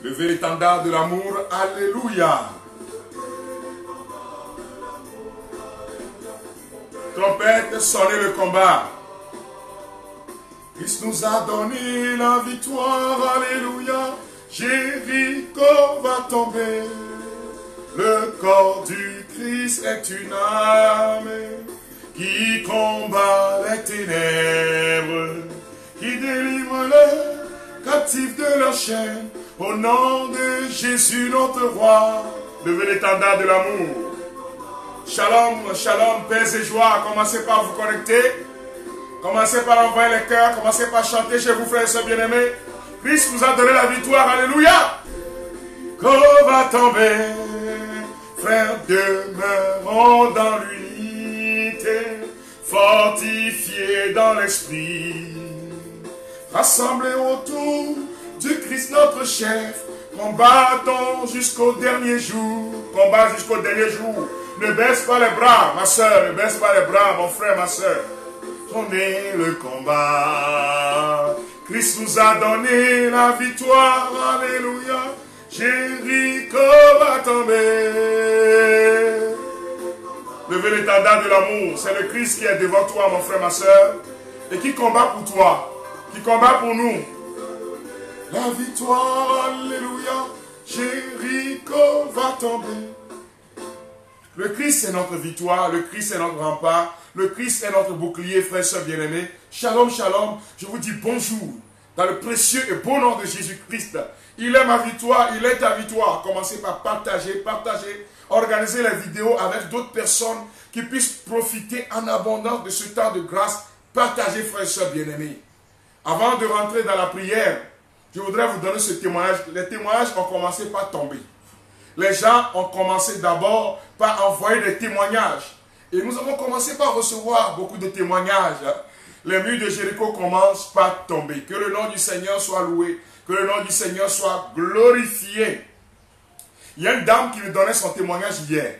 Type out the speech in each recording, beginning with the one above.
Levez l'étendard de l'amour. Alléluia. Trompette, sonnez le combat. Christ nous a donné la victoire. Alléluia. Jéricho va tomber. Le corps du Christ est une armée qui combat les ténèbres, qui délivre les captifs de leur chaîne. Au nom de Jésus notre roi, levez l'étendard de l'amour. Shalom, shalom, paix et joie. Commencez par vous connecter. Commencez par envoyer les cœurs. Commencez par chanter chez vous, frères et sœurs bien-aimés. Christ nous a donné la victoire. Alléluia. Qu'on va tomber, frères, demeurons dans l'unité, fortifiés dans l'esprit, rassemblés autour du Christ notre chef. Combattons jusqu'au dernier jour. Combat jusqu'au dernier jour. Ne baisse pas les bras, ma soeur. Ne baisse pas les bras, mon frère, ma soeur. Prenez le combat. Christ nous a donné la victoire. Alléluia. Jéricho va tomber. Levez l'étendard de l'amour. C'est le Christ qui est devant toi, mon frère, ma soeur. Et qui combat pour toi. Qui combat pour nous. La victoire, alléluia, Jéricho va tomber. Le Christ est notre victoire, le Christ est notre rempart, le Christ est notre bouclier, frères et sœurs bien-aimés. Shalom, shalom, je vous dis bonjour, dans le précieux et beau nom de Jésus-Christ. Il est ma victoire, il est ta victoire. Commencez par partager, organiser les vidéos avec d'autres personnes qui puissent profiter en abondance de ce temps de grâce. Partagez, frères et sœurs bien-aimés. Avant de rentrer dans la prière, je voudrais vous donner ce témoignage. Les témoignages ont commencé par tomber. Les gens ont commencé d'abord par envoyer des témoignages. Et nous avons commencé par recevoir beaucoup de témoignages. Les murs de Jéricho commencent par tomber. Que le nom du Seigneur soit loué. Que le nom du Seigneur soit glorifié. Il y a une dame qui me donnait son témoignage hier.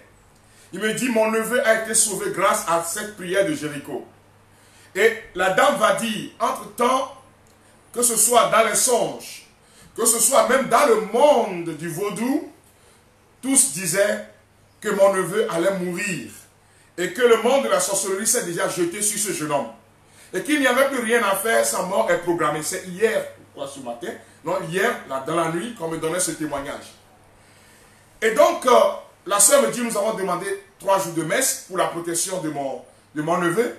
Il me dit, mon neveu a été sauvé grâce à cette prière de Jéricho. Et la dame va dire, entre-temps, que ce soit dans les songes, que ce soit même dans le monde du vaudou, tous disaient que mon neveu allait mourir et que le monde de la sorcellerie s'est déjà jeté sur ce jeune homme et qu'il n'y avait plus rien à faire, sa mort est programmée. C'est hier, quoi, ce matin, non, hier, dans la nuit, qu'on me donnait ce témoignage. Et donc, la sœur me dit, nous avons demandé 3 jours de messe pour la protection de mon neveu.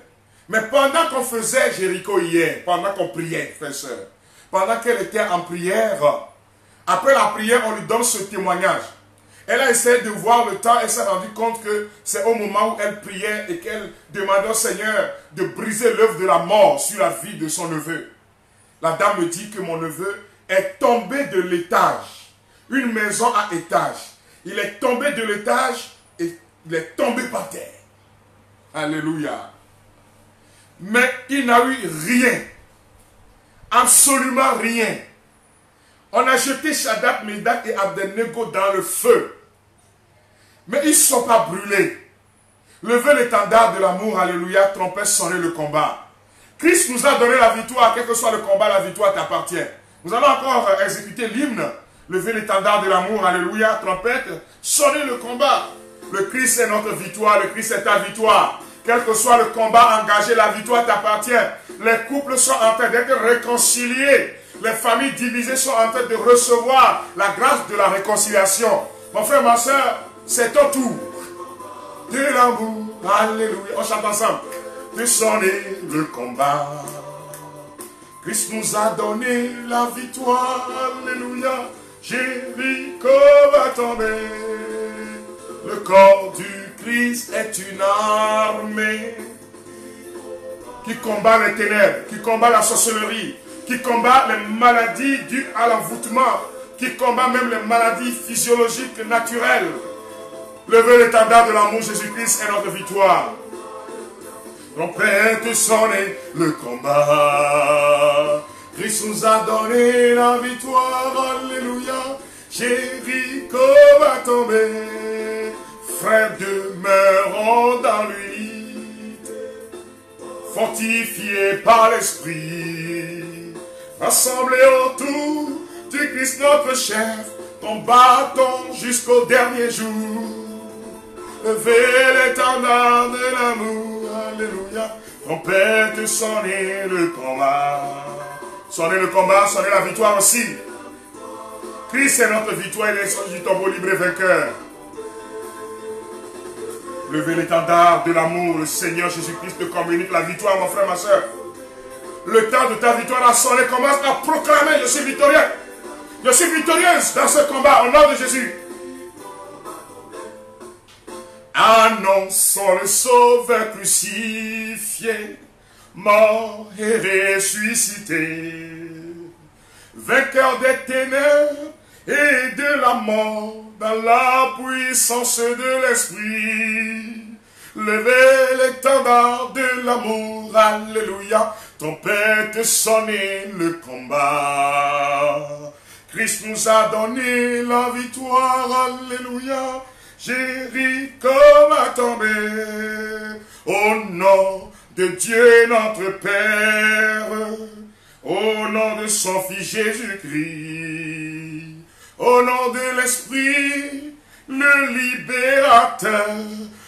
Mais pendant qu'on faisait Jéricho hier, pendant qu'on priait, frère et soeur, pendant qu'elle était en prière, après la prière, on lui donne ce témoignage. Elle a essayé de voir le temps et s'est rendue compte que c'est au moment où elle priait et qu'elle demandait au Seigneur de briser l'œuvre de la mort sur la vie de son neveu. La dame me dit que mon neveu est tombé de l'étage, une maison à étage. Il est tombé de l'étage et il est tombé par terre. Alléluia. Mais il n'a eu rien. Absolument rien. On a jeté Shadrach, Méshach et Abednego dans le feu. Mais ils ne sont pas brûlés. Levez l'étendard de l'amour, alléluia, trompette, sonnez le combat. Christ nous a donné la victoire, quel que soit le combat, la victoire t'appartient. Nous allons encore exécuter l'hymne. Levez l'étendard de l'amour, alléluia, trompette, sonnez le combat. Le Christ est notre victoire, le Christ est ta victoire. Quel que soit le combat engagé, la victoire t'appartient. Les couples sont en train d'être réconciliés. Les familles divisées sont en train de recevoir la grâce de la réconciliation. Mon frère, ma soeur, c'est ton tour. De l'amour, alléluia. On chante ensemble. De sonner le combat. Christ nous a donné la victoire, alléluia. Jéricho va tomber. Le corps du Christ est une armée qui combat les ténèbres, qui combat la sorcellerie, qui combat les maladies dues à l'envoûtement, qui combat même les maladies physiologiques naturelles. Levez l'étendard de l'amour, Jésus-Christ est notre victoire. Trompette, sonnez le combat. Christ nous a donné la victoire, alléluia. Jéricho va tomber. Frères, demeurons dans l'unité, fortifiés par l'esprit, rassemblés autour du Christ notre chef, ton bâton jusqu'au dernier jour. Levez l'étendard de l'amour, alléluia. Trompette, sonnez le combat. Sonnez le combat, sonnez la victoire aussi. Christ est notre victoire, il est sorti du tombeau libre et vainqueur. Levez l'étendard de l'amour, le Seigneur Jésus-Christ te communique la victoire, mon frère, ma soeur. Le temps de ta victoire a sonné, commence à proclamer, je suis victorieux. Je suis victorieuse dans ce combat, au nom de Jésus. Annonçons le Sauveur crucifié, mort et ressuscité, vainqueur des ténèbres et de la mort, dans la puissance de l'Esprit. Levez l'étendard de l'amour, alléluia, trompette sonnez le combat. Christ nous a donné la victoire, alléluia. Jéricho va tomber au nom de Dieu notre Père, au nom de son Fils Jésus-Christ, au nom de l'Esprit, le libérateur,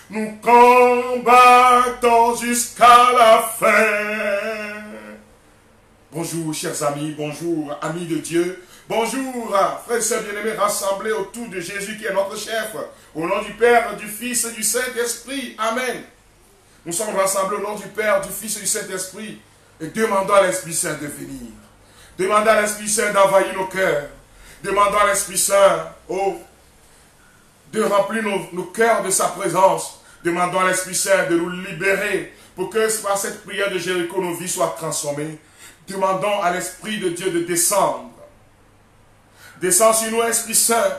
nous combattons jusqu'à la fin. Bonjour chers amis, bonjour amis de Dieu. Bonjour, frères et sœurs bien-aimés rassemblés autour de Jésus qui est notre chef. Au nom du Père, du Fils et du Saint-Esprit. Amen. Nous sommes rassemblés au nom du Père, du Fils et du Saint-Esprit et demandons à l'Esprit Saint de venir. Demandons à l'Esprit Saint d'envahir nos cœurs. Demandons à l'Esprit Saint de remplir nos cœurs de sa présence. Demandons à l'Esprit Saint de nous libérer pour que par cette prière de Jéricho, nos vies soient transformées. Demandons à l'Esprit de Dieu de descendre. Descends sur nous, Esprit Saint.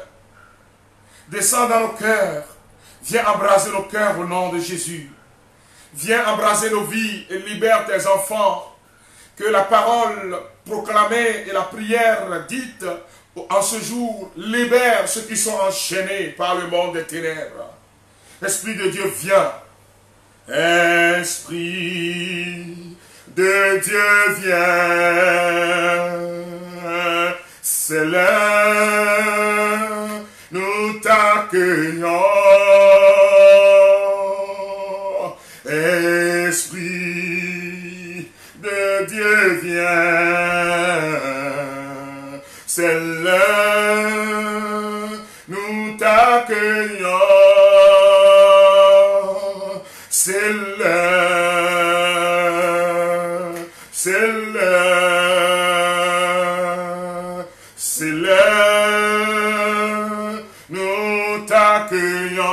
Descends dans nos cœurs. Viens embraser nos cœurs au nom de Jésus. Viens embraser nos vies et libère tes enfants. Que la parole proclamée et la prière dite en ce jour libère ceux qui sont enchaînés par le monde des ténèbres. Esprit de Dieu, viens. Esprit de Dieu, viens. C'est l'heure, nous t'accueillons. Esprit de Dieu, viens. C'est l'heure, nous t'accueillons. C'est l'heure, c'est l'heure, c'est l'heure, nous t'accueillons.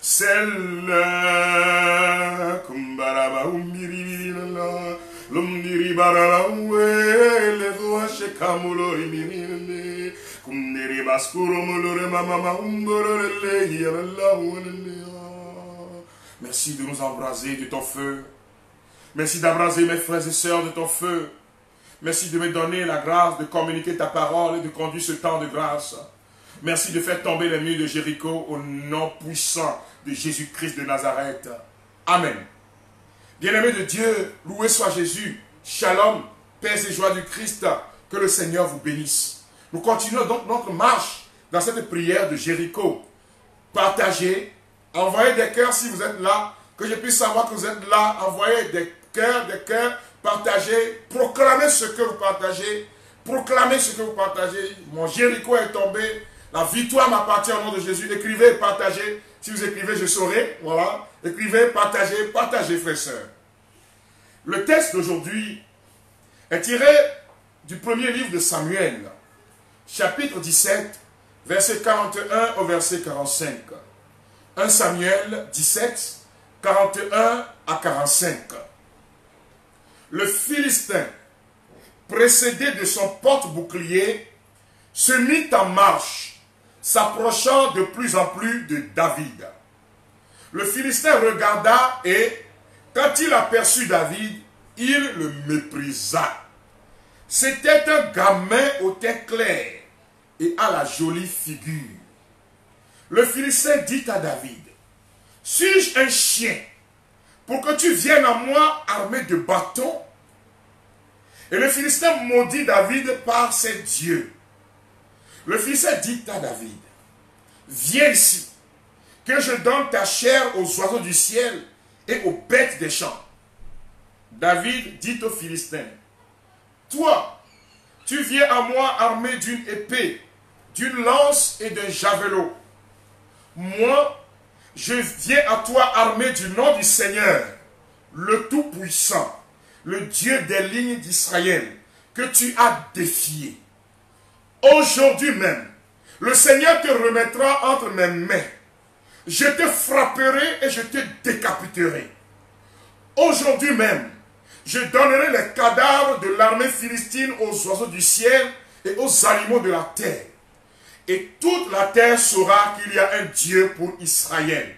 C'est l'heure, kumbaraba umbirila, lumdiribara uwe, le roa shekamulo imirile, kumdiri baskuro mulore mama umborele yala uele. Merci de nous embraser de ton feu. Merci d'embraser mes frères et sœurs de ton feu. Merci de me donner la grâce de communiquer ta parole et de conduire ce temps de grâce. Merci de faire tomber les murs de Jéricho au nom puissant de Jésus-Christ de Nazareth. Amen. Bien-aimés de Dieu, loué soit Jésus. Shalom, paix et joie du Christ. Que le Seigneur vous bénisse. Nous continuons donc notre marche dans cette prière de Jéricho. Partagez, envoyez des cœurs si vous êtes là, que je puisse savoir que vous êtes là. Envoyez des cœurs, partagez, proclamez ce que vous partagez, proclamez ce que vous partagez. Mon Jéricho est tombé, la victoire m'appartient au nom de Jésus. Écrivez, partagez. Si vous écrivez, je saurai. Voilà. Écrivez, partagez, partagez, frères et sœurs. Le texte d'aujourd'hui est tiré du premier livre de Samuel, chapitre 17, verset 41 au verset 45. 1 Samuel 17, 41 à 45. Le Philistin, précédé de son porte-bouclier, se mit en marche, s'approchant de plus en plus de David. Le Philistin regarda et, quand il aperçut David, il le méprisa. C'était un gamin au teint clair et à la jolie figure. Le Philistin dit à David, « Suis-je un chien pour que tu viennes à moi armé de bâtons? Et le Philistin maudit David par ses dieux. Le Philistin dit à David, viens ici, que je donne ta chair aux oiseaux du ciel et aux bêtes des champs. David dit aux Philistins, toi, tu viens à moi armé d'une épée, d'une lance et d'un javelot. Moi, je viens à toi armé du nom du Seigneur, le Tout-Puissant, le Dieu des lignes d'Israël, que tu as défié. Aujourd'hui même, le Seigneur te remettra entre mes mains. Je te frapperai et je te décapiterai. Aujourd'hui même, je donnerai les cadavres de l'armée philistine aux oiseaux du ciel et aux animaux de la terre. Et toute la terre saura qu'il y a un Dieu pour Israël.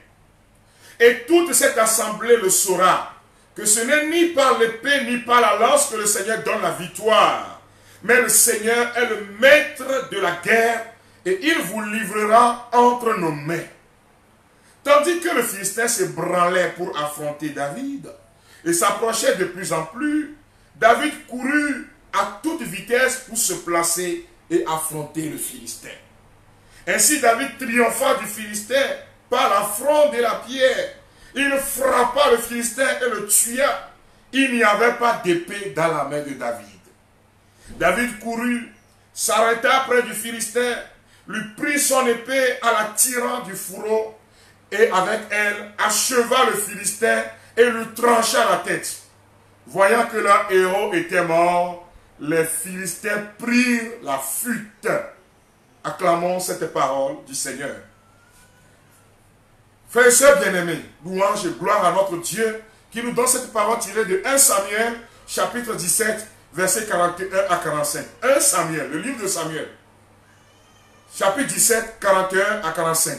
Et toute cette assemblée le saura, que ce n'est ni par l'épée ni par la lance que le Seigneur donne la victoire, mais le Seigneur est le maître de la guerre et il vous livrera entre nos mains. Tandis que le Philistin se branlait pour affronter David et s'approchait de plus en plus, David courut à toute vitesse pour se placer et affronter le Philistin. Ainsi David triompha du Philistin par la fronde et la pierre. Il frappa le Philistin et le tua. Il n'y avait pas d'épée dans la main de David. David courut, s'arrêta près du Philistin, lui prit son épée en la tirant du fourreau et avec elle acheva le Philistin et lui trancha la tête. Voyant que leur héros était mort, les Philistins prirent la fuite. Acclamons cette parole du Seigneur. Frères et sœurs bien-aimés, louange et gloire à notre Dieu qui nous donne cette parole tirée de 1 Samuel, chapitre 17, versets 41 à 45. 1 Samuel, le livre de Samuel, chapitre 17, 41 à 45.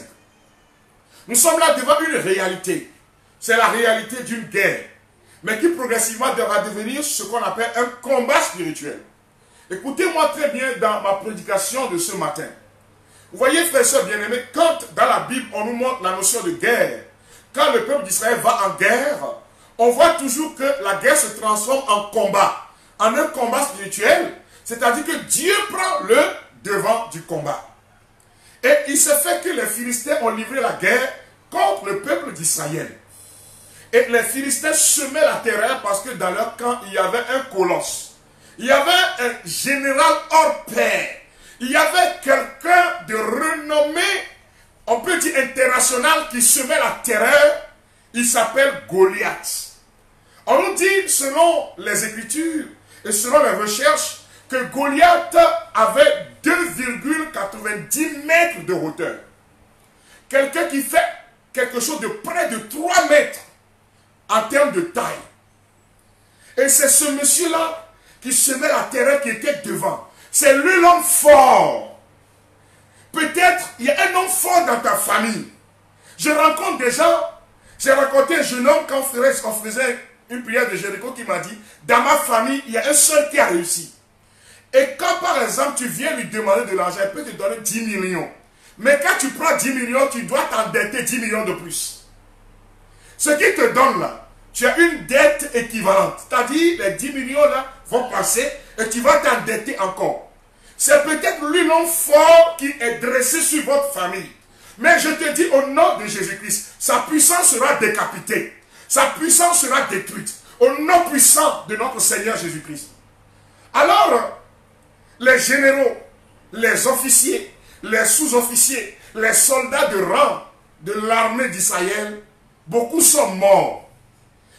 Nous sommes là devant une réalité. C'est la réalité d'une guerre, mais qui progressivement devra devenir ce qu'on appelle un combat spirituel. Écoutez-moi très bien dans ma prédication de ce matin. Vous voyez, frères et sœurs bien-aimés, quand dans la Bible on nous montre la notion de guerre, quand le peuple d'Israël va en guerre, on voit toujours que la guerre se transforme en combat, en un combat spirituel, c'est-à-dire que Dieu prend le devant du combat. Et il se fait que les Philistins ont livré la guerre contre le peuple d'Israël. Et les Philistins semaient la terreur parce que dans leur camp, il y avait un colosse. Il y avait un général hors pair. Il y avait quelqu'un de renommé, on peut dire international, qui semait la terreur. Il s'appelle Goliath. On nous dit, selon les Écritures et selon les recherches, que Goliath avait 2,90 mètres de hauteur. Quelqu'un qui fait quelque chose de près de 3 mètres en termes de taille. Et c'est ce monsieur-là qui semait la terreur qui était devant. C'est lui l'homme fort. Peut-être il y a un homme fort dans ta famille. Je rencontre des gens. J'ai rencontré un jeune homme quand on faisait une prière de Jéricho qui m'a dit, dans ma famille, il y a un seul qui a réussi. Et quand par exemple tu viens lui demander de l'argent, il peut te donner 10 millions. Mais quand tu prends 10 millions, tu dois t'endetter 10 millions de plus. Ce qu'il te donne là, tu as une dette équivalente. C'est-à-dire les 10 millions là vont passer et tu vas t'endetter encore. C'est peut-être lui l'homme fort qui est dressé sur votre famille. Mais je te dis au nom de Jésus-Christ, sa puissance sera décapitée. Sa puissance sera détruite. Au nom puissant de notre Seigneur Jésus-Christ. Alors, les généraux, les officiers, les sous-officiers, les soldats de rang de l'armée d'Israël, beaucoup sont morts.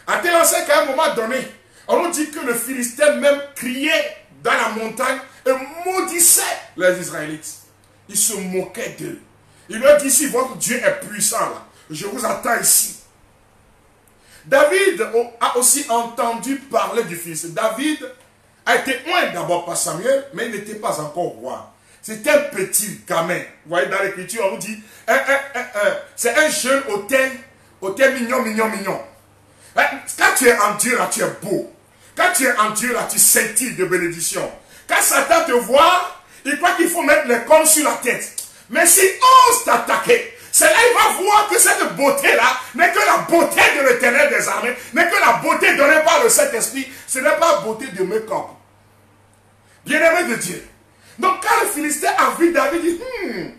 À tel enseigne qu'à un moment donné, on nous dit que le Philistin même criait dans la montagne et maudissait les Israélites. Il se moquait d'eux. Il leur dit, si votre Dieu est puissant, là, je vous attends ici. David a aussi entendu parler du Philistin. David a été oint d'abord par Samuel, mais il n'était pas encore roi. C'était un petit gamin. Vous voyez dans l'écriture, on nous dit, c'est un jeune hôtel mignon, mignon, mignon. Quand tu es en Dieu, là, tu es beau. Quand tu es en Dieu, là, tu scintilles de bénédiction. Quand Satan te voit, il croit qu'il faut mettre les cornes sur la tête. Mais s'il ose t'attaquer, c'est là qu'il va voir que cette beauté-là n'est que la beauté de l'Éternel des armées, n'est que la beauté donnée par le Saint-Esprit. Ce n'est pas la beauté de make-up. Bien-aimé de Dieu. Donc quand le Philistin a vu David, il dit,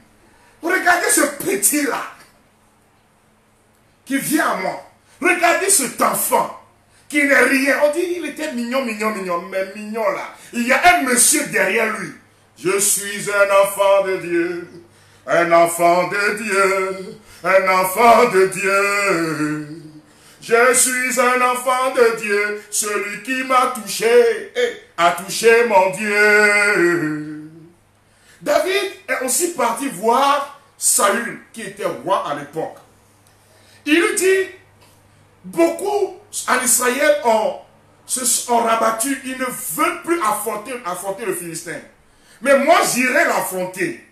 regardez ce petit-là qui vient à moi. Regardez cet enfant qui n'est rien. On dit il était mignon, mais mignon là. Il y a un monsieur derrière lui. Je suis un enfant de Dieu, un enfant de Dieu, un enfant de Dieu. Je suis un enfant de Dieu, celui qui m'a touché a touché mon Dieu. David est aussi parti voir Saül, qui était roi à l'époque. Il lui dit, beaucoup en Israël ont rabattu, ils ne veulent plus affronter le Philistin. Mais moi, j'irai l'affronter.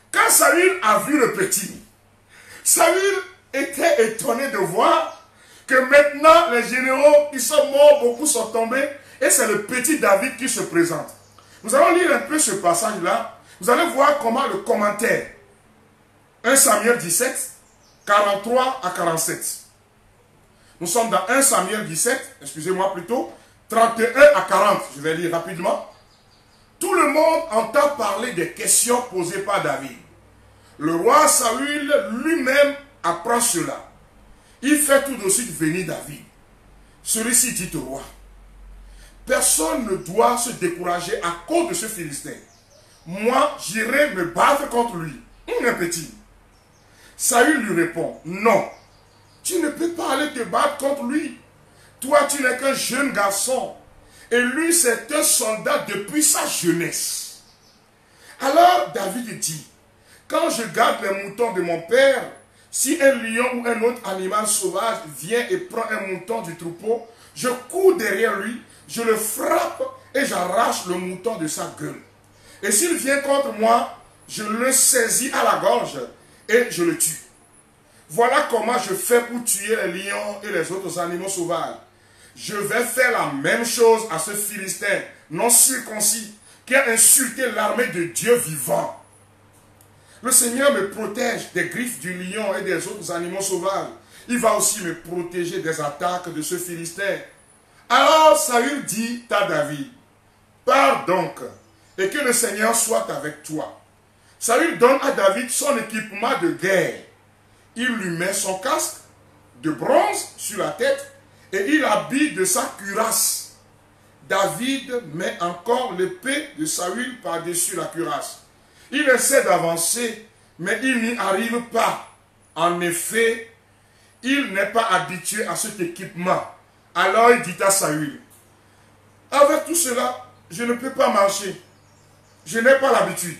Quand Saül a vu le petit, Saül était étonné de voir que maintenant, les généraux qui sont morts, beaucoup sont tombés, et c'est le petit David qui se présente. Nous allons lire un peu ce passage-là. Vous allez voir comment le commentaire. 1 Samuel 17, 43 à 47. Nous sommes dans 1 Samuel 17, excusez-moi plutôt, 31 à 40. Je vais lire rapidement. Tout le monde entend parler des questions posées par David. Le roi Saül lui-même apprend cela. Il fait tout de suite venir David. Celui-ci dit au roi, personne ne doit se décourager à cause de ce Philistin. Moi, j'irai me battre contre lui. Un petit. Saül lui répond, non, tu ne peux pas aller te battre contre lui. Toi, tu n'es qu'un jeune garçon. Et lui, c'est un soldat depuis sa jeunesse. Alors, David dit, quand je garde les moutons de mon père, si un lion ou un autre animal sauvage vient et prend un mouton du troupeau, je cours derrière lui, je le frappe et j'arrache le mouton de sa gueule. Et s'il vient contre moi, je le saisis à la gorge et je le tue. Voilà comment je fais pour tuer les lions et les autres animaux sauvages. Je vais faire la même chose à ce Philistin non circoncis qui a insulté l'armée de Dieu vivant. Le Seigneur me protège des griffes du lion et des autres animaux sauvages. Il va aussi me protéger des attaques de ce Philistin. Alors Saül dit à David, pars donc, et que le Seigneur soit avec toi. Saül donne à David son équipement de guerre. Il lui met son casque de bronze sur la tête et il habille de sa cuirasse. David met encore l'épée de Saül par-dessus la cuirasse. Il essaie d'avancer, mais il n'y arrive pas. En effet, il n'est pas habitué à cet équipement. Alors il dit à Saül, avec tout cela, je ne peux pas marcher. Je n'ai pas l'habitude.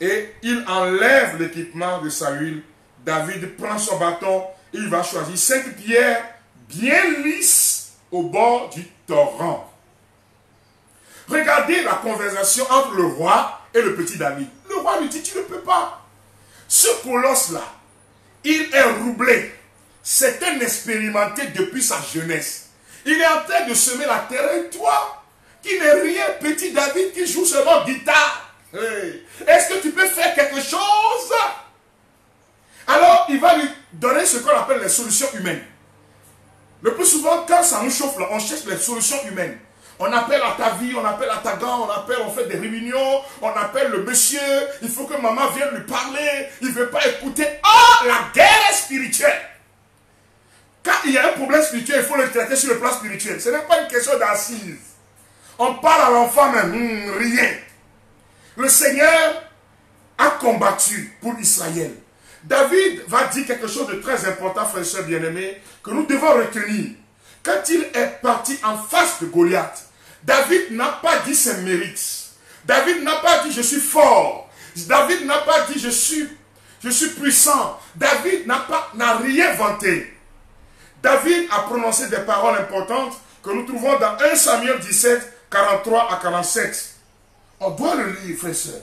Et il enlève l'équipement de Saül. David prend son bâton, il va choisir 5 pierres bien lisses au bord du torrent. Regardez la conversation entre le roi et le petit David. Le roi lui dit, tu ne peux pas. Ce colosse-là, il est roublé. C'est un expérimenté depuis sa jeunesse. Il est en train de semer la terre. Et toi, qui n'es rien, petit David, qui joue seulement guitare, est-ce que tu peux faire quelque chose? Alors, il va lui donner ce qu'on appelle les solutions humaines. Le plus souvent, quand ça nous chauffe, là, on cherche les solutions humaines. On appelle à ta vie, on appelle à ta gare, on fait des réunions, on appelle le monsieur, il faut que maman vienne lui parler, il ne veut pas écouter. Ah, la guerre est spirituelle. Quand il y a un problème spirituel, il faut le traiter sur le plan spirituel. Ce n'est pas une question d'assise. On parle à l'enfant même, rien. Le Seigneur a combattu pour Israël. David va dire quelque chose de très important, frères et sœurs bien-aimés, que nous devons retenir. Quand il est parti en face de Goliath, David n'a pas dit ses mérites. David n'a pas dit je suis fort. David n'a pas dit je suis puissant. David n'a rien vanté. David a prononcé des paroles importantes que nous trouvons dans 1 Samuel 17, 43 à 47. On doit le lire, frères et sœurs.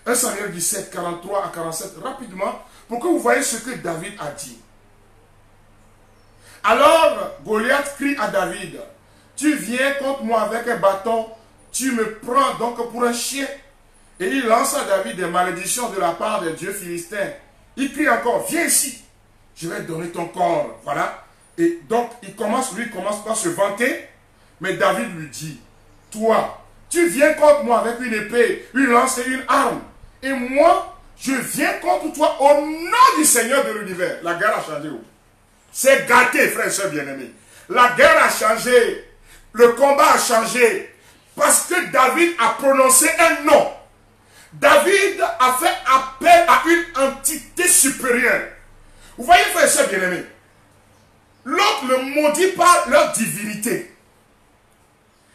1 Samuel 17, 43 à 47, rapidement, pour que vous voyez ce que David a dit. Alors, Goliath crie à David, tu viens contre moi avec un bâton, tu me prends donc pour un chien. Et il lance à David des malédictions de la part des dieux philistins. Il crie encore, viens ici, je vais donner ton corps. Voilà. Et donc, lui commence par se vanter, mais David lui dit, toi, Tu viens contre moi avec une épée, une lance et une arme. Et moi, je viens contre toi au nom du Seigneur de l'univers. La guerre a changé. C'est gâté, frères et sœurs bien-aimés. La guerre a changé. Le combat a changé. Parce que David a prononcé un nom. David a fait appel à une entité supérieure. Vous voyez, frères et sœurs bien-aimés, l'autre le maudit par leur divinité.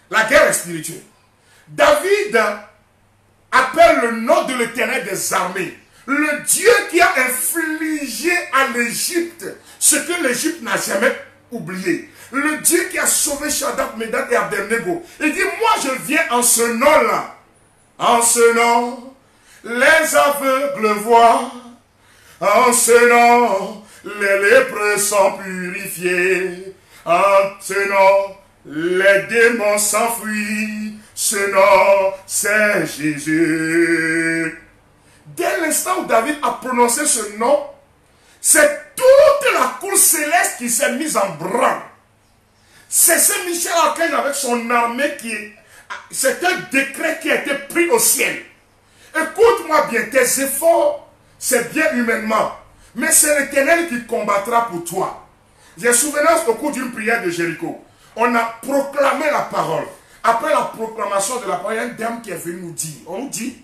La guerre est spirituelle. David appelle le nom de l'Éternel des armées. Le Dieu qui a infligé à l'Égypte ce que l'Égypte n'a jamais oublié. Le Dieu qui a sauvé Shadrach, Médach et Abednego. Il dit, moi je viens en ce nom-là. En ce nom, les aveugles voient. En ce nom, les lépreux sont purifiés. En ce nom, les démons s'enfuient. Ce nom, c'est Jésus. Dès l'instant où David a prononcé ce nom, c'est toute la cour céleste qui s'est mise en branle. C'est Saint-Michel-Archange avec son armée qui est... C'est un décret qui a été pris au ciel. Écoute-moi bien, tes efforts, c'est bien humainement. Mais c'est l'Éternel qui combattra pour toi. J'ai souvenance au cours d'une prière de Jéricho. On a proclamé la parole. Après la proclamation de la parole, il y a une dame qui est venue nous dire. On nous dit,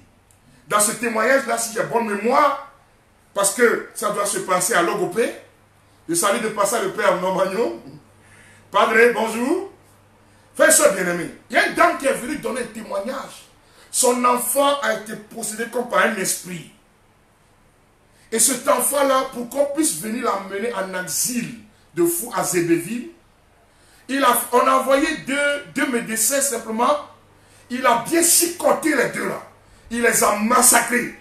dans ce témoignage-là, si j'ai bonne mémoire, parce que ça doit se passer à Logopé. Je salue de passer le père Normagnon. Padre, bonjour. Frère et soeur bien-aimé, il y a une dame qui est venue donner un témoignage. Son enfant a été possédé comme par un esprit. Et cet enfant-là, pour qu'on puisse venir l'amener en exil de fou à Zébéville, on a envoyé deux médecins simplement. Il a bien chicoté les deux là. Il les a massacrés.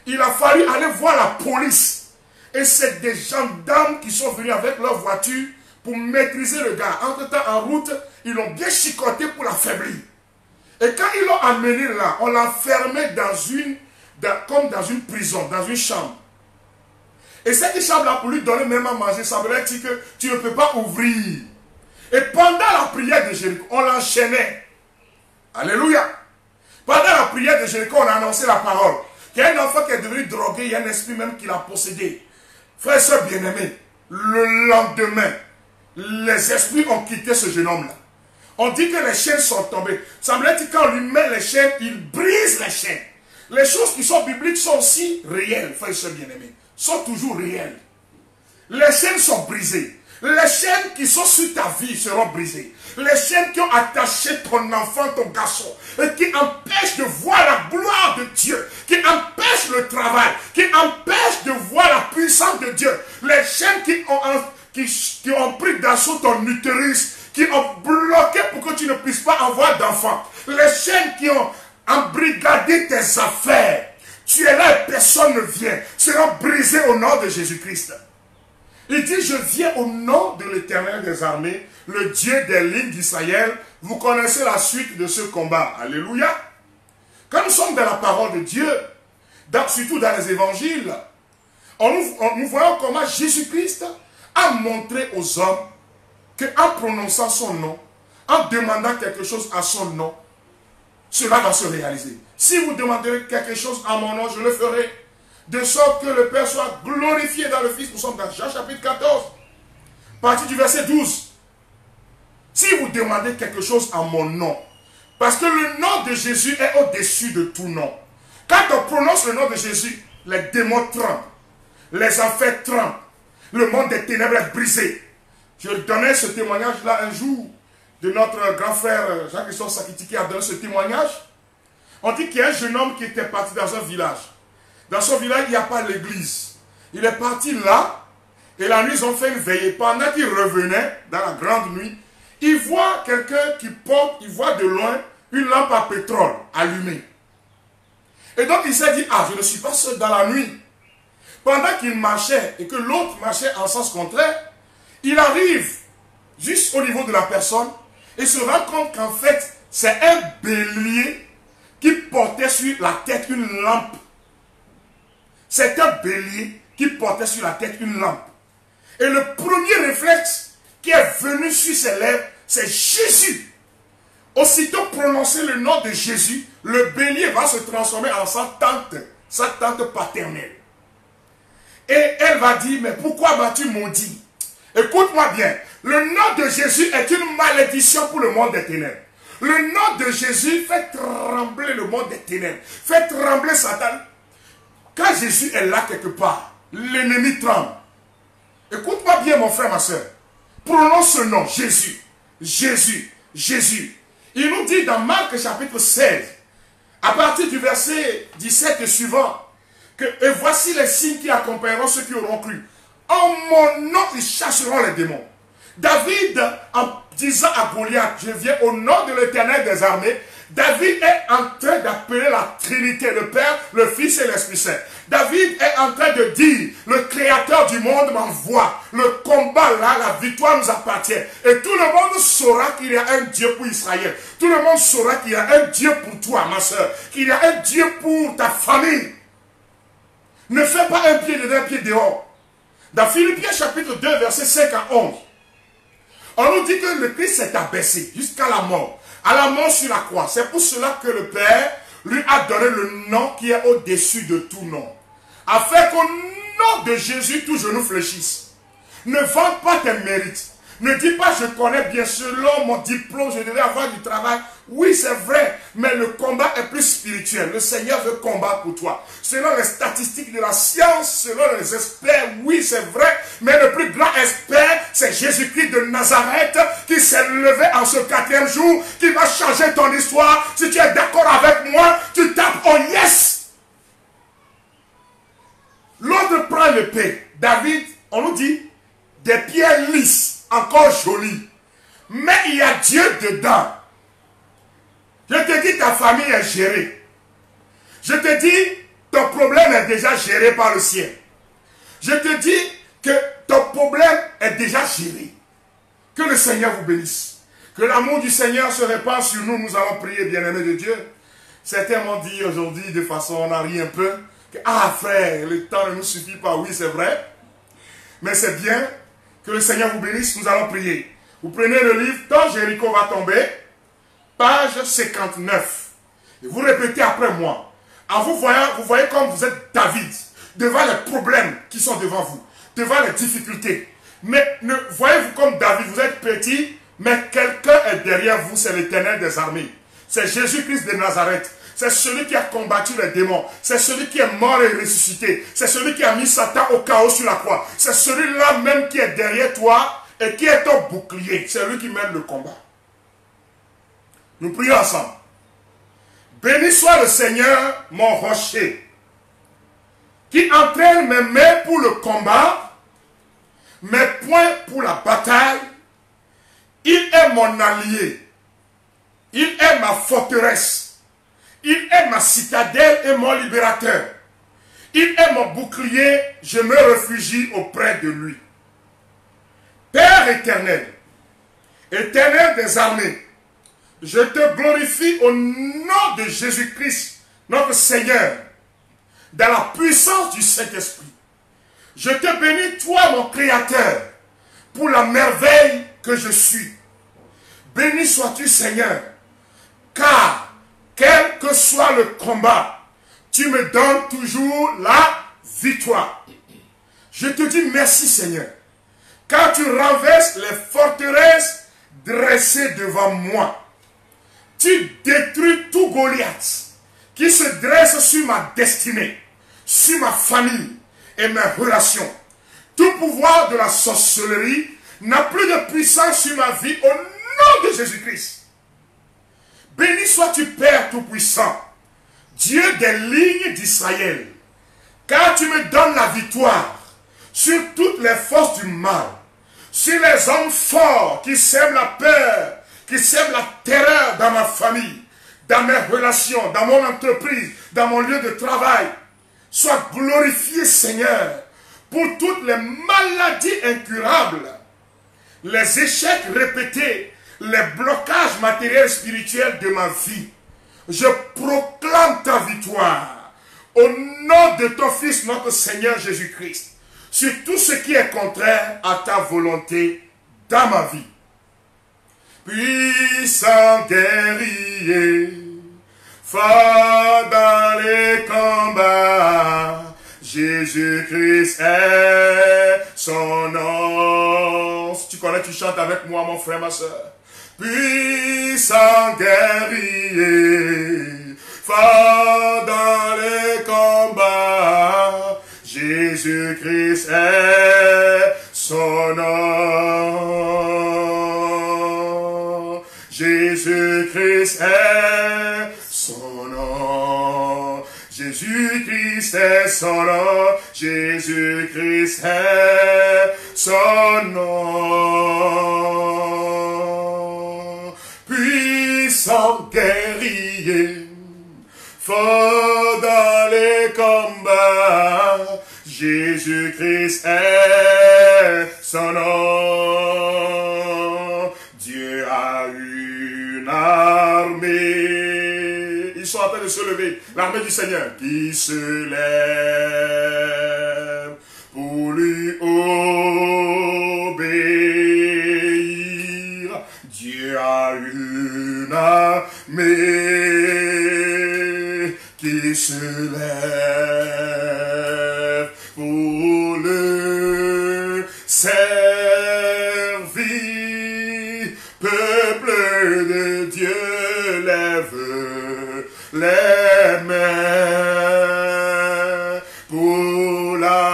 Il a fallu aller voir la police. Et c'est des gendarmes qui sont venus avec leur voiture pour maîtriser le gars. Entre-temps, en route, ils l'ont bien chicoté pour l'affaiblir. Et quand ils l'ont amené là, on l'a enfermé comme dans une prison, dans une chambre. Et cette chambre-là, pour lui donner même à manger, ça veut dire que tu ne peux pas ouvrir. Et pendant la prière de Jéricho, on l'enchaînait. Alléluia. Pendant la prière de Jéricho, on a annoncé la parole. Il y a un enfant qui est devenu drogué, il y a un esprit même qui l'a possédé. Frères et sœurs bien-aimés, le lendemain, les esprits ont quitté ce jeune homme-là. On dit que les chaînes sont tombées. Ça me dit que quand on lui met les chaînes, il brise les chaînes. Les choses qui sont bibliques sont aussi réelles, frères et sœurs bien-aimés. Sont toujours réelles. Les chaînes sont brisées. Les chaînes qui sont sur ta vie seront brisées. Les chaînes qui ont attaché ton enfant, ton garçon, et qui empêchent de voir la gloire de Dieu, qui empêchent le travail, qui empêchent de voir la puissance de Dieu. Les chaînes qui ont pris d'assaut ton utérus, qui ont bloqué pour que tu ne puisses pas avoir d'enfant. Les chaînes qui ont embrigadé tes affaires. Tu es là et personne ne vient. Seront brisées au nom de Jésus-Christ. Il dit, je viens au nom de l'Éternel des armées, le Dieu des lignes d'Israël. Vous connaissez la suite de ce combat. Alléluia. Quand nous sommes dans la parole de Dieu, surtout dans les évangiles, nous voyons comment Jésus-Christ a montré aux hommes qu'en prononçant son nom, en demandant quelque chose à son nom, cela va se réaliser. Si vous demanderez quelque chose à mon nom, je le ferai. De sorte que le Père soit glorifié dans le Fils. Nous sommes dans Jean chapitre 14, partie du verset 12. Si vous demandez quelque chose à mon nom, parce que le nom de Jésus est au-dessus de tout nom. Quand on prononce le nom de Jésus, les démons tremblent, les enfers tremblent, le monde des ténèbres est brisé. Je donnais ce témoignage-là un jour de notre grand frère Jean-Christophe Sakiti qui a donné ce témoignage. On dit qu'il y a un jeune homme qui était parti dans un village. Dans son village, il n'y a pas l'église. Il est parti là, et la nuit, ils ont fait une veillée. Pendant qu'il revenait, dans la grande nuit, il voit quelqu'un qui porte, il voit de loin, une lampe à pétrole allumée. Et donc, il s'est dit, ah, je ne suis pas seul dans la nuit. Pendant qu'il marchait, et que l'autre marchait en sens contraire, il arrive juste au niveau de la personne, et se rend compte qu'en fait, c'est un bélier qui portait sur la tête une lampe. C'est un bélier qui portait sur la tête une lampe. Et le premier réflexe qui est venu sur ses lèvres, c'est Jésus. aussitôt prononcer le nom de Jésus, le bélier va se transformer en sa tante paternelle. Et elle va dire, mais pourquoi m'as-tu maudit? Écoute-moi bien, le nom de Jésus est une malédiction pour le monde des ténèbres. Le nom de Jésus fait trembler le monde des ténèbres, fait trembler Satan. Quand Jésus est là quelque part, l'ennemi tremble. Écoute-moi bien mon frère, ma soeur. Prononce ce nom, Jésus, Jésus, Jésus. Il nous dit dans Marc chapitre 16, à partir du verset 17 et suivant, que « Et voici les signes qui accompagneront ceux qui auront cru. En mon nom, ils chasseront les démons. » David, en disant à Goliath, je viens au nom de l'Éternel des armées, David est en train d'appeler la Trinité, le Père, le Fils et l'Esprit Saint. David est en train de dire, le Créateur du monde m'envoie. Le combat là, la victoire nous appartient. Et tout le monde saura qu'il y a un Dieu pour Israël. Tout le monde saura qu'il y a un Dieu pour toi, ma soeur. Qu'il y a un Dieu pour ta famille. Ne fais pas un pied dedans, un pied dehors. Dans Philippiens chapitre 2, verset 5 à 11, on nous dit que le Christ s'est abaissé jusqu'à la mort. À la mort sur la croix. C'est pour cela que le Père lui a donné le nom qui est au-dessus de tout nom. Afin qu'au nom de Jésus, tout genou fléchisse. Ne vante pas tes mérites. Ne dis pas, je connais bien, selon mon diplôme, je devais avoir du travail. Oui, c'est vrai, mais le combat est plus spirituel. Le Seigneur veut combattre pour toi. Selon les statistiques de la science, selon les experts, oui, c'est vrai, mais le plus grand expert, c'est Jésus-Christ de Nazareth, qui s'est levé en ce 4e jour, qui va changer ton histoire. Si tu es d'accord avec moi, tu tapes en yes. L'autre prend l'épée. David, on nous dit, des pierres lisses. Encore joli. Mais il y a Dieu dedans. Je te dis, ta famille est gérée. Je te dis, ton problème est déjà géré par le ciel. Je te dis que ton problème est déjà géré. Que le Seigneur vous bénisse. Que l'amour du Seigneur se répand sur nous. Nous allons prier, bien-aimés de Dieu. Certains m'ont dit aujourd'hui, de façon, on a ri un peu, que, ah frère, le temps ne nous suffit pas. Oui, c'est vrai. Mais c'est bien. Que le Seigneur vous bénisse, nous allons prier. Vous prenez le livre, quand Jéricho va tomber, page 59. Et vous répétez après moi. En vous voyant, vous voyez comme vous êtes David, devant les problèmes qui sont devant vous, devant les difficultés. Mais ne voyez-vous comme David, vous êtes petit, mais quelqu'un est derrière vous, c'est l'Éternel des armées. C'est Jésus-Christ de Nazareth. C'est celui qui a combattu les démons. C'est celui qui est mort et ressuscité. C'est celui qui a mis Satan au chaos sur la croix. C'est celui-là même qui est derrière toi et qui est ton bouclier. C'est lui qui mène le combat. Nous prions ensemble. Béni soit le Seigneur, mon rocher, qui entraîne mes mains pour le combat, mes poings pour la bataille. Il est mon allié. Il est ma forteresse. Il est ma citadelle et mon libérateur. Il est mon bouclier, je me réfugie auprès de lui. Père éternel, Éternel des armées, je te glorifie au nom de Jésus-Christ, notre Seigneur, dans la puissance du Saint-Esprit. Je te bénis, toi mon Créateur, pour la merveille que je suis. Béni sois-tu, Seigneur, car quel que soit le combat, tu me donnes toujours la victoire. Je te dis merci, Seigneur, car tu renverses les forteresses dressées devant moi. Tu détruis tout Goliath qui se dresse sur ma destinée, sur ma famille et mes relations. Tout pouvoir de la sorcellerie n'a plus de puissance sur ma vie au nom de Jésus-Christ. Béni sois-tu, Père Tout-Puissant, Dieu des lignes d'Israël, car tu me donnes la victoire sur toutes les forces du mal, sur les hommes forts qui sèment la peur, qui sèment la terreur dans ma famille, dans mes relations, dans mon entreprise, dans mon lieu de travail. Sois glorifié, Seigneur, pour toutes les maladies incurables, les échecs répétés, les blocages matériels et spirituels de ma vie. Je proclame ta victoire au nom de ton Fils, notre Seigneur Jésus-Christ, sur tout ce qui est contraire à ta volonté dans ma vie. puissant guerrier, fort dans les combats, Jésus-Christ est son nom. Si tu connais, tu chantes avec moi, mon frère, ma soeur. Puissant guerrier, fort dans les combats, Jésus-Christ est son nom. Jésus-Christ est son nom. Jésus-Christ est son nom. Jésus-Christ est son nom. Puissant guerrier, fort dans les combats, Jésus-Christ est son nom. Dieu a une armée. Ils sont en train de se lever. L'armée du Seigneur qui se lève pour lui obéir. Dieu a une armée qui se lève pour le servir. Peuple de Dieu, lève les mains pour l'adorer.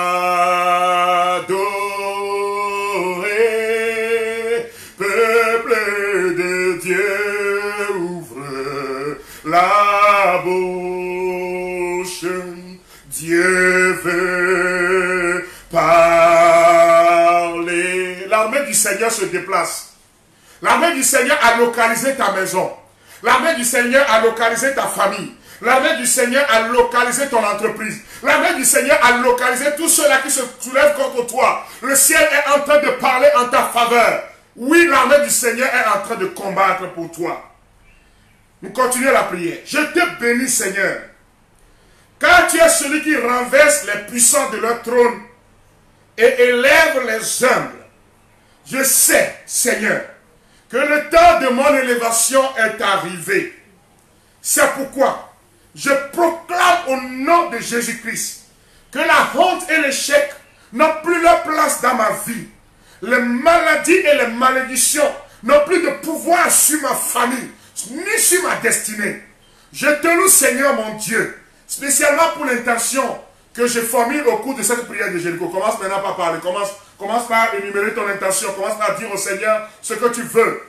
Peuple de Dieu, ouvre la bouche. Dieu veut parler. L'armée du Seigneur se déplace. L'armée du Seigneur a localisé ta maison. L'armée du Seigneur a localisé ta famille. L'armée du Seigneur a localisé ton entreprise. L'armée du Seigneur a localisé tous ceux-là qui se soulèvent contre toi. Le ciel est en train de parler en ta faveur. Oui, l'armée du Seigneur est en train de combattre pour toi. Nous continuons la prière. Je te bénis, Seigneur. Car tu es celui qui renverse les puissants de leur trône et élève les humbles. Je sais, Seigneur, que le temps de mon élévation est arrivé. C'est pourquoi je proclame au nom de Jésus-Christ que la honte et l'échec n'ont plus leur place dans ma vie. Les maladies et les malédictions n'ont plus de pouvoir sur ma famille, ni sur ma destinée. Je te loue, Seigneur mon Dieu, spécialement pour l'intention que je formule au cours de cette prière de Jéricho. Commence maintenant par parler. Commence par énumérer ton intention. Commence par dire au Seigneur ce que tu veux.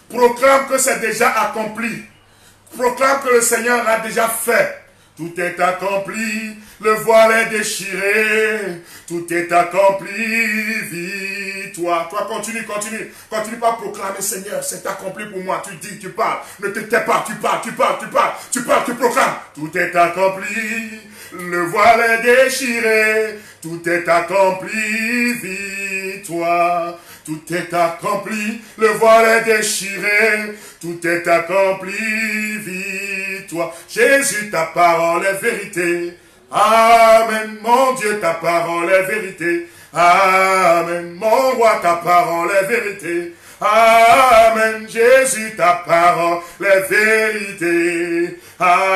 Proclame que c'est déjà accompli. Proclame que le Seigneur l'a déjà fait. Tout est accompli, le voile est déchiré. Tout est accompli, vis-toi. Toi, continue pas à proclamer, Seigneur, c'est accompli pour moi. Tu dis, tu parles, ne te tais pas, tu parles, tu proclames. Tout est accompli, le voile est déchiré. Tout est accompli, vis-toi. Tout est accompli, le voile est déchiré. Tout est accompli, vis-toi. Jésus, ta parole est vérité. Amen, mon Dieu, ta parole est vérité. Amen, mon roi, ta parole est vérité. Amen, Jésus, ta parole est vérité. Amen.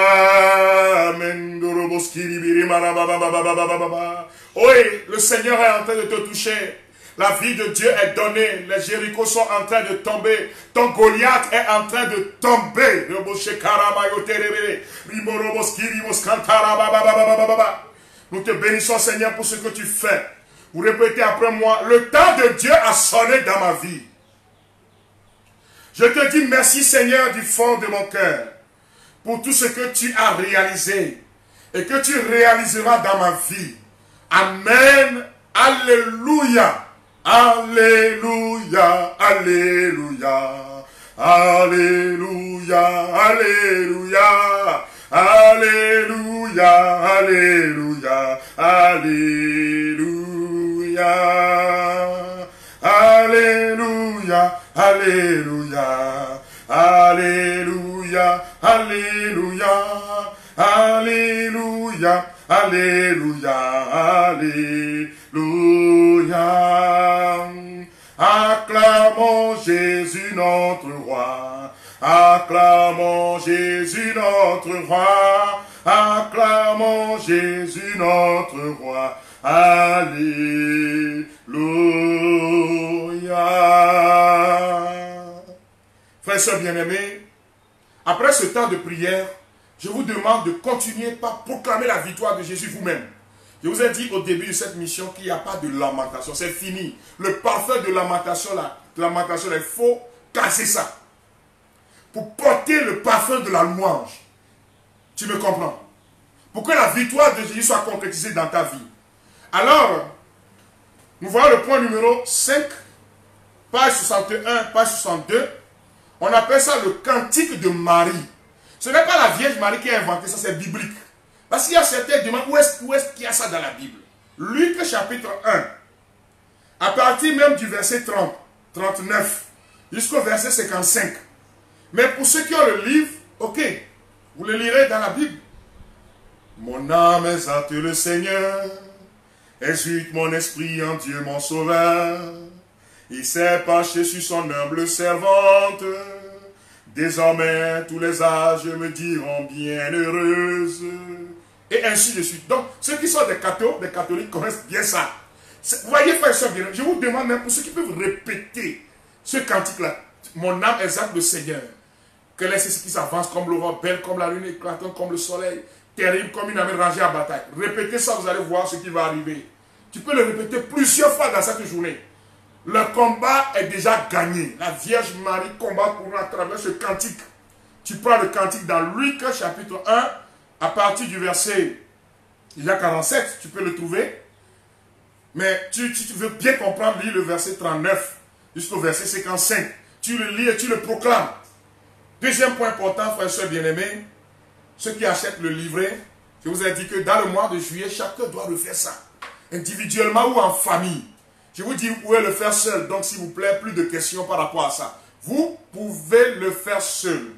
Oui, le Seigneur est en train de te toucher. La vie de Dieu est donnée. Les Jérichos sont en train de tomber. Ton Goliath est en train de tomber. Nous te bénissons, Seigneur, pour ce que tu fais. Vous répétez après moi, le temps de Dieu a sonné dans ma vie. Je te dis merci, Seigneur, du fond de mon cœur, pour tout ce que tu as réalisé et que tu réaliseras dans ma vie. Amen. Alléluia. Alléluia, alléluia, alléluia, alléluia, alléluia, alléluia, alléluia, alléluia, alléluia, alléluia, alléluia, alléluia, alléluia, alléluia. Acclamons Jésus notre roi. Acclamons Jésus notre roi. Acclamons Jésus notre roi. Alléluia. Frères et sœurs bien-aimés, après ce temps de prière, je vous demande de continuer par proclamer la victoire de Jésus vous-même. Je vous ai dit au début de cette mission qu'il n'y a pas de lamentation, c'est fini. Le parfum de lamentation, il faut casser ça. Pour porter le parfum de la louange. Tu me comprends? Pour que la victoire de Jésus soit concrétisée dans ta vie. Alors, nous voyons le point numéro 5, page 61, page 62. On appelle ça le cantique de Marie. Ce n'est pas la Vierge Marie qui a inventé ça, c'est biblique. Parce qu'il y a certains demandent où est-ce qu'il y a ça dans la Bible. Luc chapitre 1, à partir même du verset 30, 39, jusqu'au verset 55. Mais pour ceux qui ont le livre, ok, vous le lirez dans la Bible. Mon âme exalte le Seigneur, exulte mon esprit en Dieu mon sauveur. Il s'est penché sur son humble servante. Désormais, tous les âges me diront bienheureuse. Et ainsi de suite. Donc, ceux qui sont des catholiques connaissent bien ça. Vous voyez, frère et soeur, je vous demande même pour ceux qui peuvent répéter ce cantique-là. Mon âme exalte le Seigneur. Quel est ce qui s'avance comme l'aurore, belle comme la lune, éclatante comme le soleil, terrible comme une armée rangée à bataille. Répétez ça, vous allez voir ce qui va arriver. Tu peux le répéter plusieurs fois dans cette journée. Le combat est déjà gagné. La Vierge Marie combat pour nous à travers ce cantique. Tu prends le cantique dans Luc chapitre 1, à partir du verset 47, tu peux le trouver. Mais tu veux bien comprendre, lis le verset 39 jusqu'au verset 55. Tu le lis et tu le proclames. Deuxième point important, frères et sœurs bien-aimés, ceux qui achètent le livret, je vous ai dit que dans le mois de juillet, chacun doit le faire ça. Individuellement ou en famille. Je vous dis, vous pouvez le faire seul. Donc, s'il vous plaît, plus de questions par rapport à ça. Vous pouvez le faire seul.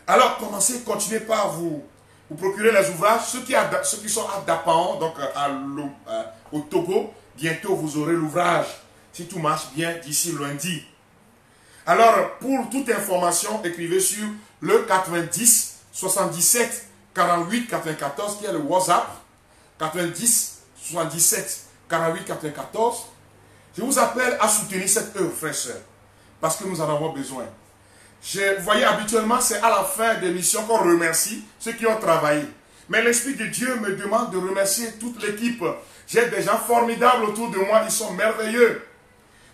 Alors, continuez par vous procurer les ouvrages. Ceux qui sont à Dapan, donc au Togo, bientôt vous aurez l'ouvrage. Si tout marche bien, d'ici lundi. Alors, pour toute information, écrivez sur le 90 77 48 94, qui est le WhatsApp. 90 77 48 94. Je vous appelle à soutenir cette œuvre, frères et sœurs, parce que nous en avons besoin. Vous voyez, habituellement, c'est à la fin des missions qu'on remercie ceux qui ont travaillé. Mais l'Esprit de Dieu me demande de remercier toute l'équipe. J'ai des gens formidables autour de moi, ils sont merveilleux.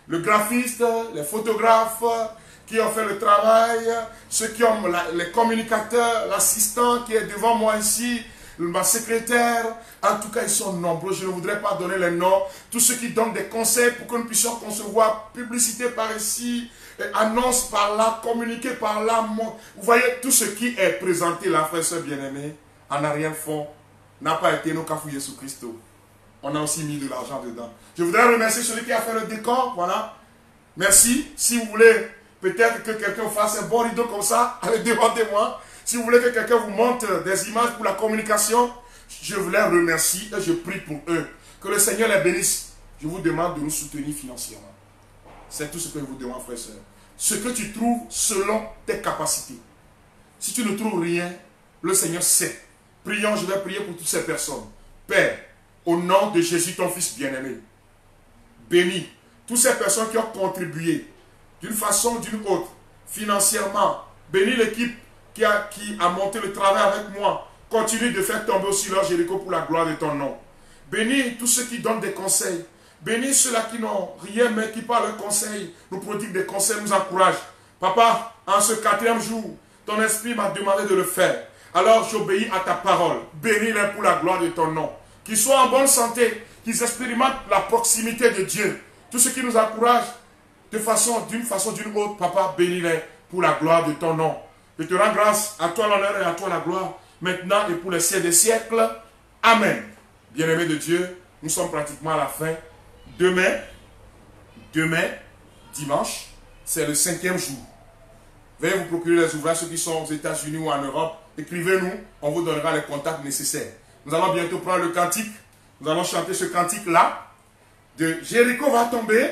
Le graphiste, les photographes qui ont fait le travail, ceux qui ont les communicateurs, l'assistant qui est devant moi ici, ma secrétaire, en tout cas ils sont nombreux, je ne voudrais pas donner les noms, tous ceux qui donnent des conseils pour que nous puissions concevoir, publicité par ici, annonce par là, communiquer par là, vous voyez tout ce qui est présenté là, frères et sœurs bien-aimés, en arrière-fond, n'a pas été nos cafous Jésus-Christ. On a aussi mis de l'argent dedans. Je voudrais remercier celui qui a fait le décor, voilà, merci. Si vous voulez peut-être que quelqu'un fasse un bon rideau comme ça, allez demandez-moi. Si vous voulez que quelqu'un vous montre des images pour la communication, je vous les remercie et je prie pour eux. Que le Seigneur les bénisse. Je vous demande de nous soutenir financièrement. C'est tout ce que je vous demande, frères et sœurs. Ce que tu trouves selon tes capacités. Si tu ne trouves rien, le Seigneur sait. Prions, je vais prier pour toutes ces personnes. Père, au nom de Jésus, ton Fils bien-aimé, bénis toutes ces personnes qui ont contribué d'une façon ou d'une autre, financièrement. Bénis l'équipe qui a monté le travail avec moi. Continue de faire tomber aussi leur Jéricho pour la gloire de ton nom. Bénis tous ceux qui donnent des conseils. Bénis ceux-là qui n'ont rien mais qui par leurs conseils nous prodiguent des conseils, nous encouragent. Papa, en ce 4e jour, ton esprit m'a demandé de le faire. Alors j'obéis à ta parole. Bénis-les pour la gloire de ton nom. Qu'ils soient en bonne santé, qu'ils expérimentent la proximité de Dieu. Tous ceux qui nous encouragent d'une façon ou d'une autre, papa, bénis-les pour la gloire de ton nom. Je te rends grâce, à toi l'honneur et à toi la gloire, maintenant et pour les siècles des siècles. Amen. Bien-aimés de Dieu, nous sommes pratiquement à la fin. Demain, dimanche, c'est le 5e jour. Veuillez vous procurer les ouvrages, ceux qui sont aux États-Unis ou en Europe. Écrivez-nous, on vous donnera les contacts nécessaires. Nous allons bientôt prendre le cantique. Nous allons chanter ce cantique-là. De Jéricho va tomber.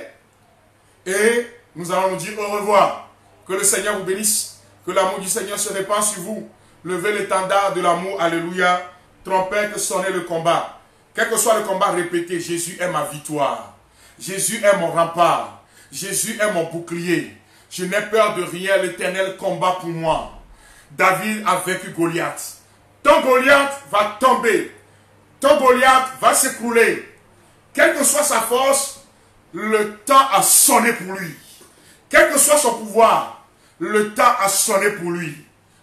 Et nous allons nous dire au revoir. Que le Seigneur vous bénisse. Que l'amour du Seigneur se répand sur vous. Levez l'étendard de l'amour. Alléluia. Trompette, sonnez le combat. Quel que soit le combat, répétez, Jésus est ma victoire. Jésus est mon rempart. Jésus est mon bouclier. Je n'ai peur de rien, l'Éternel combat pour moi. David a vaincu Goliath. Ton Goliath va tomber. Ton Goliath va s'écrouler. Quelle que soit sa force, le temps a sonné pour lui. Quel que soit son pouvoir, le temps a sonné pour lui.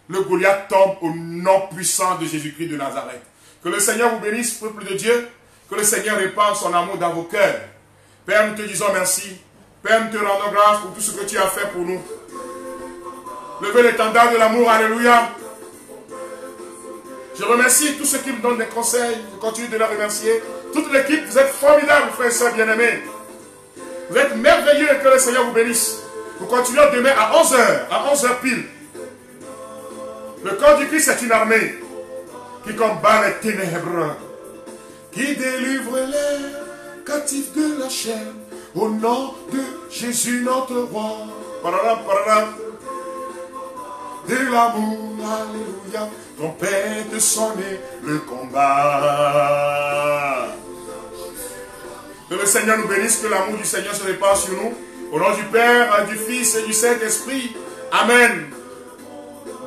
Le Goliath tombe au nom puissant de Jésus-Christ de Nazareth. Que le Seigneur vous bénisse, peuple de Dieu. Que le Seigneur répande son amour dans vos cœurs. Père, nous te disons merci. Père, nous te rendons grâce pour tout ce que tu as fait pour nous. Levez l'étendard de l'amour, alléluia. Je remercie tous ceux qui me donnent des conseils. Je continue de les remercier. Toute l'équipe, vous êtes formidables, frères et sœurs bien-aimés. Vous êtes merveilleux, que le Seigneur vous bénisse. Nous continuons demain à 11h pile. Le corps du Christ est une armée qui combat les ténèbres, qui délivre les captifs de la chaîne, au nom de Jésus notre roi. De l'amour, alléluia, trompette sonner le combat. Que le Seigneur nous bénisse, que l'amour du Seigneur se répand sur nous. Au nom du Père, du Fils et du Saint-Esprit. Amen.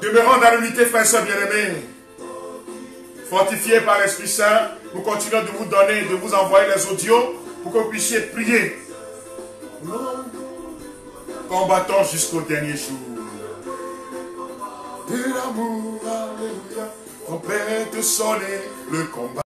Demeurons dans l'unité, frères et sœurs bien-aimés. Fortifiés par l'Esprit Saint, nous continuons de vous donner, de vous envoyer les audios pour que vous puissiez prier. Nous combattons jusqu'au dernier jour. De l'amour, alléluia, trompette sonner le combat.